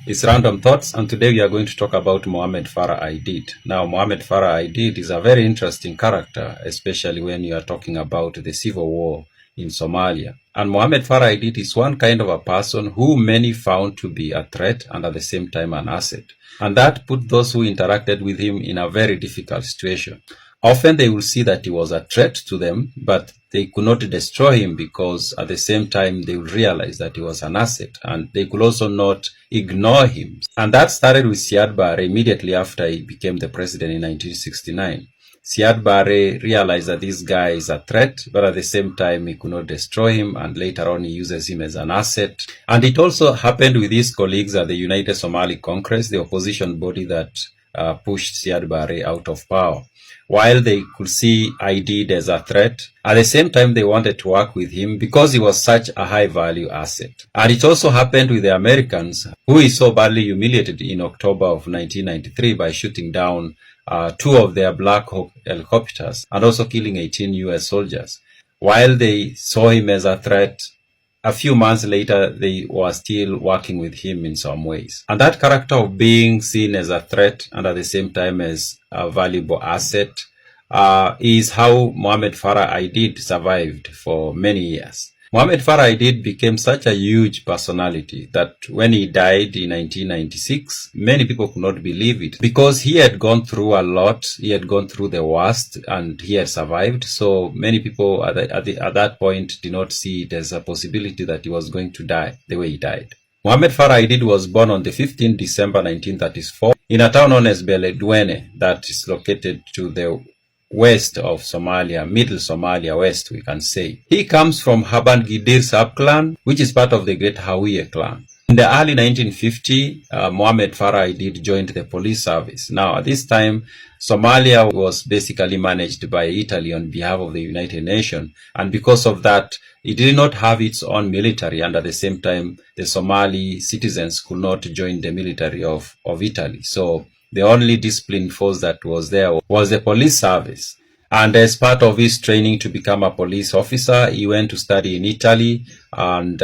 It's Random Thoughts, and today we are going to talk about Muhamed Farah Aideed. Now, Muhamed Farah Aideed is a very interesting character, especially when you are talking about the civil war in Somalia. And Muhamed Farah Aideed is one kind of a person who many found to be a threat and at the same time an asset. And that put those who interacted with him in a very difficult situation. Often they will see that he was a threat to them, but they could not destroy him because at the same time they will realize that he was an asset, and they could also not ignore him. And that started with Siad Barre immediately after he became the president in 1969. Siad Barre realized that this guy is a threat, but at the same time he could not destroy him, and later on he uses him as an asset. And it also happened with his colleagues at the United Somali Congress, the opposition body that pushed Siad Barre out of power. While they could see Aidid as a threat, at the same time they wanted to work with him because he was such a high-value asset. And it also happened with the Americans, who he so badly humiliated in October of 1993 by shooting down two of their Black Hawk helicopters and also killing 18 US soldiers. While they saw him as a threat, a few months later, they were still working with him in some ways. And that character of being seen as a threat and at the same time as a valuable asset is how Muhamed Farah Aideed survived for many years. Muhamed Farah Aideed became such a huge personality that when he died in 1996, many people could not believe it because he had gone through a lot. He had gone through the worst and he had survived. So many people at that point did not see it as a possibility that he was going to die the way he died. Muhamed Farah Aideed was born on the 15th December 1934 in a town known as Beledweyne that is located to the west of Somalia, middle Somalia west, we can say. He comes from Haban Gidir subclan, which is part of the Great Hawiye clan. In the early 1950s, Muhamed Farah Aideed joined the police service. Now, at this time, Somalia was basically managed by Italy on behalf of the United Nations, and because of that, it did not have its own military, and at the same time, the Somali citizens could not join the military of Italy. So the only disciplined force that was there was the police service. And as part of his training to become a police officer, he went to study in Italy, and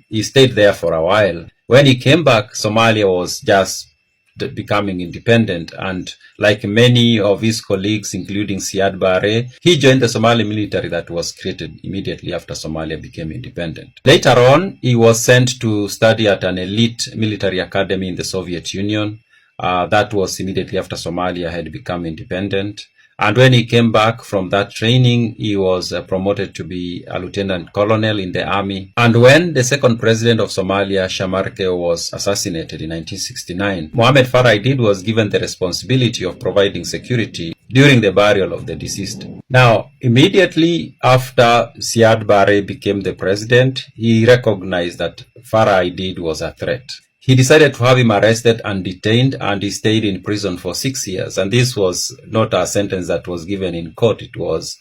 he stayed there for a while. When he came back, Somalia was just becoming independent, and like many of his colleagues, including Siad Barre, he joined the Somali military that was created immediately after Somalia became independent. Later on, he was sent to study at an elite military academy in the Soviet Union. That was immediately after Somalia had become independent. And when he came back from that training, he was promoted to be a lieutenant colonel in the army. And when the second president of Somalia, Shamarke, was assassinated in 1969, Muhamed Farah Aideed was given the responsibility of providing security during the burial of the deceased. Now, immediately after Siad Barre became the president, he recognized that Farah Aideed was a threat. He decided to have him arrested and detained, and he stayed in prison for 6 years. And this was not a sentence that was given in court. It was,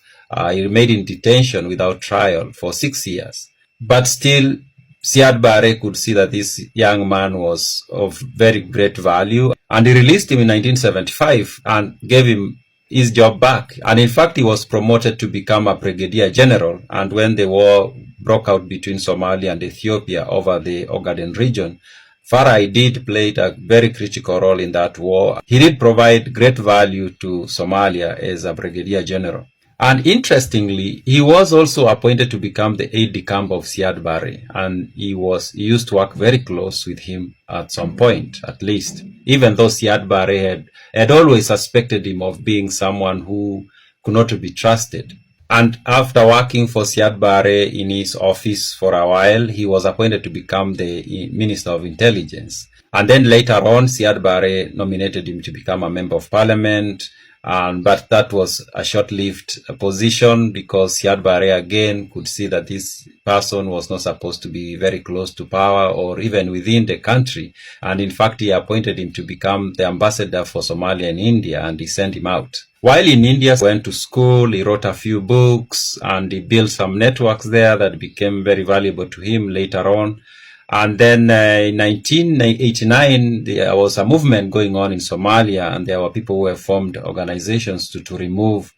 he remained in detention without trial for 6 years. But still, Siad Barre could see that this young man was of very great value, and he released him in 1975 and gave him his job back. And in fact, he was promoted to become a brigadier general. And when the war broke out between Somalia and Ethiopia over the Ogaden region, Farah Aideed played a very critical role in that war. He did provide great value to Somalia as a brigadier general. And interestingly, he was also appointed to become the aide-de-camp of Siad Barre, and he used to work very close with him at some point, at least, even though Siad Barre had always suspected him of being someone who could not be trusted. And after working for Siad Barre in his office for a while, he was appointed to become the Minister of Intelligence. And then later on, Siad Barre nominated him to become a member of parliament. But that was a short-lived position because Siad Barre again could see that this person was not supposed to be very close to power or even within the country. And in fact, he appointed him to become the ambassador for Somalia in India, and he sent him out. While in India, he went to school, he wrote a few books, and he built some networks there that became very valuable to him later on. And then in 1989, there was a movement going on in Somalia, and there were people who have formed organizations to remove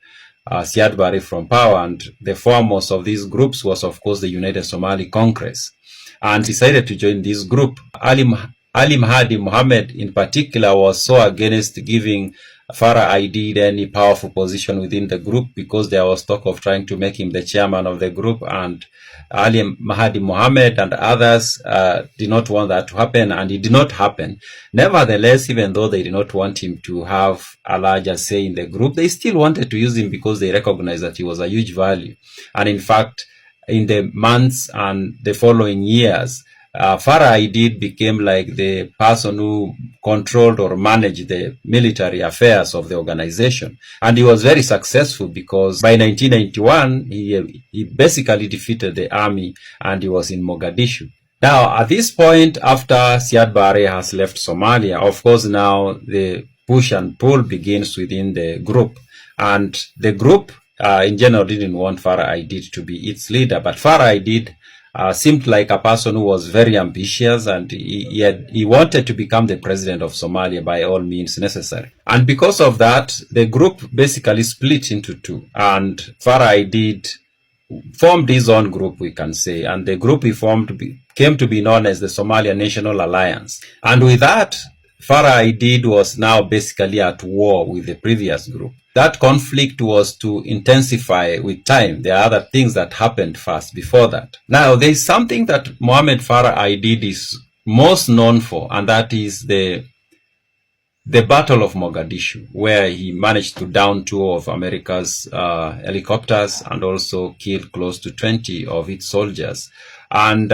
Siad Barre from power. And the foremost of these groups was, of course, the United Somali Congress. And decided to join this group. Ali Mahdi Mohamed in particular was so against giving Farah Aideed any powerful position within the group because there was talk of trying to make him the chairman of the group, and Ali Mahdi Mohamed and others did not want that to happen, and it did not happen. Nevertheless, even though they did not want him to have a larger say in the group, they still wanted to use him because they recognized that he was a huge value. And in fact, in the months and the following years, Farah Aideed became like the person who controlled or managed the military affairs of the organization. And he was very successful because by 1991, he basically defeated the army and he was in Mogadishu. Now, at this point, after Siad Barre has left Somalia, of course, now the push and pull begins within the group. And the group, in general, didn't want Farah Aideed to be its leader, but Farah Aideed seemed like a person who was very ambitious, and he wanted to become the president of Somalia by all means necessary. And because of that, the group basically split into two, and Farah Aideed formed his own group, we can say, and the group he formed came to be known as the Somalia National Alliance. And with that, Farah Aideed was now basically at war with the previous group. That conflict was to intensify with time. There are other things that happened first before that. Now, there is something that Mohamed Farah Aideed is most known for, and that is the Battle of Mogadishu, where he managed to down 2 of America's helicopters and also killed close to 20 of its soldiers. And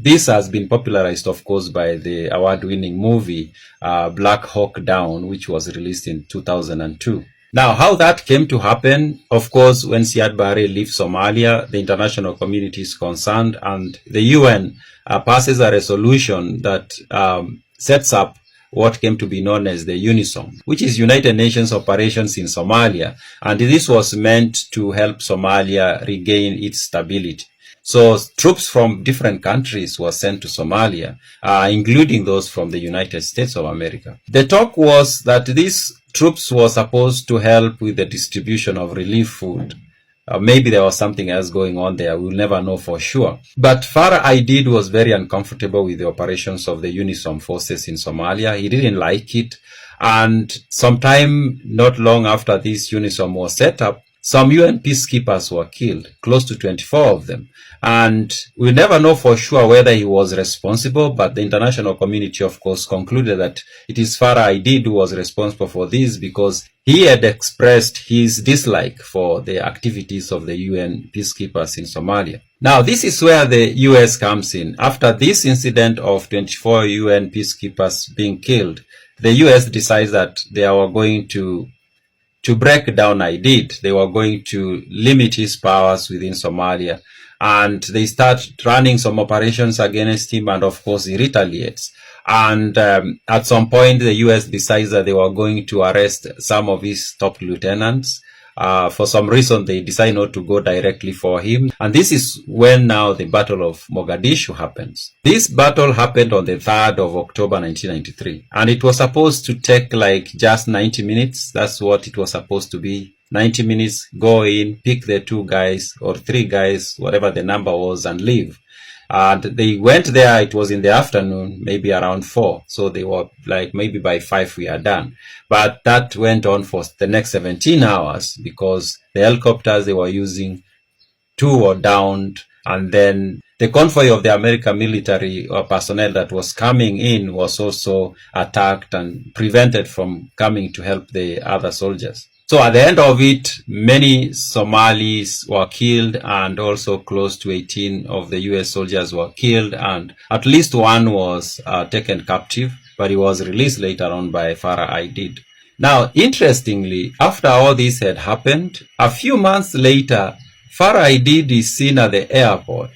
this has been popularized, of course, by the award-winning movie Black Hawk Down, which was released in 2002. Now, how that came to happen, of course, when Siad Barre leaves Somalia, the international community is concerned, and the UN passes a resolution that sets up what came to be known as the UNISOM, which is United Nations Operations in Somalia. And this was meant to help Somalia regain its stability. So troops from different countries were sent to Somalia, including those from the United States of America. The talk was that these troops were supposed to help with the distribution of relief food. Maybe there was something else going on there. We'll never know for sure. But Farah Aideed was very uncomfortable with the operations of the UNISOM forces in Somalia. He didn't like it. And sometime not long after this UNISOM was set up, some UN peacekeepers were killed, close to 24 of them. And we never know for sure whether he was responsible, but the international community, of course, concluded that it is Farah Aideed who was responsible for this because he had expressed his dislike for the activities of the UN peacekeepers in Somalia. Now, this is where the US comes in. After this incident of 24 UN peacekeepers being killed, the US decides that they are going to break down Aidid. They were going to limit his powers within Somalia. And they start running some operations against him, and of course he retaliates. And at some point, the US decides that they were going to arrest some of his top lieutenants. For some reason, they decide not to go directly for him. And this is when now the Battle of Mogadishu happens. This battle happened on the 3rd of October 1993. And it was supposed to take like just 90 minutes. That's what it was supposed to be. 90 minutes, go in, pick the 2 guys or 3 guys, whatever the number was, and leave. And they went there, it was in the afternoon, maybe around 4. So they were like, maybe by 5 we are done. But that went on for the next 17 hours because the helicopters they were using, 2 were downed. And then the convoy of the American military or personnel that was coming in was also attacked and prevented from coming to help the other soldiers. So at the end of it, many Somalis were killed, and also close to 18 of the US soldiers were killed, and at least 1 was taken captive, but he was released later on by Farah Aideed. Now, interestingly, after all this had happened, a few months later, Farah Aideed is seen at the airport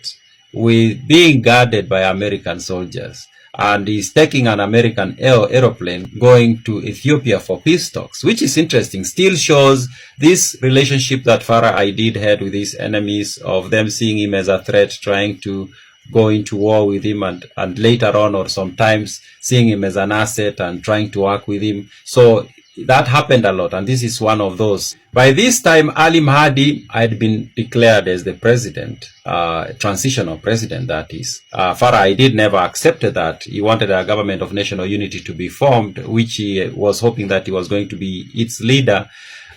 with being guarded by American soldiers. And he's taking an American aeroplane going to Ethiopia for peace talks, which is interesting. Still shows this relationship that Farah Aideed had with his enemies, of them seeing him as a threat, trying to go into war with him, and later on or sometimes seeing him as an asset and trying to work with him. So that happened a lot, and this is one of those. By this time, Ali Mahdi had been declared as the president, transitional president, that is. Farah Aideed never accepted that. He wanted a government of national unity to be formed, which he was hoping that he was going to be its leader.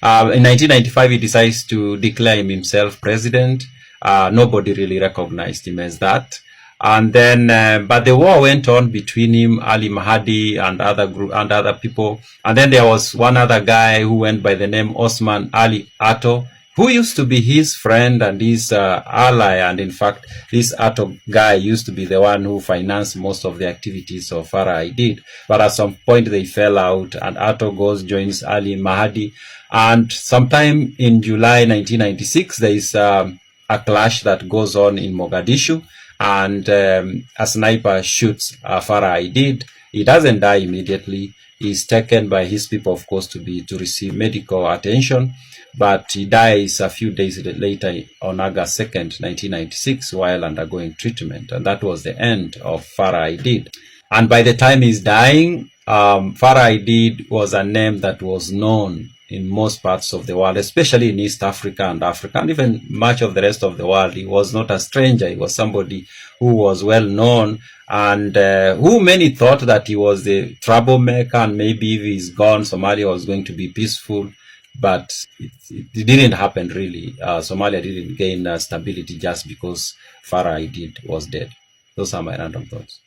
In 1995, he decides to declare himself president. Nobody really recognized him as that. And then, but the war went on between him, Ali Mahdi, and other people. And then there was one other guy who went by the name Osman Ali Atto, who used to be his friend and his ally. And in fact, this Atto guy used to be the one who financed most of the activities of Farah Aideed. But at some point they fell out, and Atto joins Ali Mahdi. And sometime in July 1996, there is a clash that goes on in Mogadishu. And a sniper shoots Farah Aideed. He doesn't die immediately. He's taken by his people, of course, to receive medical attention, but he dies a few days later on August 2nd, 1996, while undergoing treatment. And that was the end of Farah Aideed. And by the time he's dying, Farah Aideed was a name that was known in most parts of the world, especially in East Africa and Africa, and even much of the rest of the world. He was not a stranger. He was somebody who was well known, and who many thought that he was the troublemaker, and maybe if he's gone, Somalia was going to be peaceful. But it didn't happen, really. Somalia didn't gain stability just because Farah Aideed was dead. Those are my random thoughts.